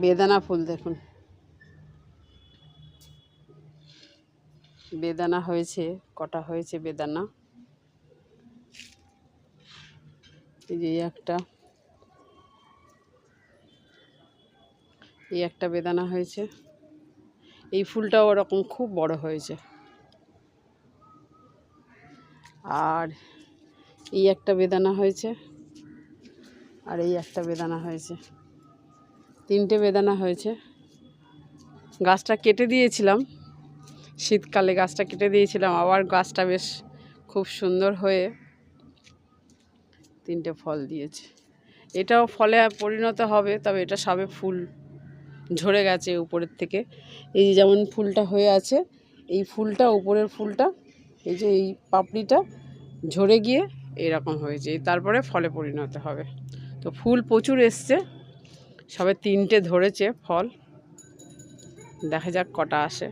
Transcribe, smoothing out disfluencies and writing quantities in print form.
বেদানা ফুল দেখুন, বেদানা হয়েছে, কটা হয়েছে বেদানা। এই যে একটা বেদানা হয়েছে। এই ফুলটাও ওরকম খুব বড় হয়েছে। আর এই একটা বেদানা হয়েছে, আর এই একটা বেদানা হয়েছে, তিনটে বেদানা হয়েছে। গাছটা কেটে দিয়েছিলাম, শীতকালে গাছটা কেটে দিয়েছিলাম, আবার গাছটা বেশ খুব সুন্দর হয়ে তিনটে ফল দিয়েছে। এটাও ফলে পরিণত হবে, তবে এটা সবে ফুল ঝরে গেছে উপরের থেকে। এই যে যেমন ফুলটা হয়ে আছে, এই ফুলটা উপরের ফুলটা, এই যে এই পাপড়িটা ঝরে গিয়ে এরকম হয়েছে, তারপরে ফলে পরিণত হবে। তো ফুল প্রচুর এসছে, সবে তিনটে ধরেছে ফল, দেখা যাক কটা আসে।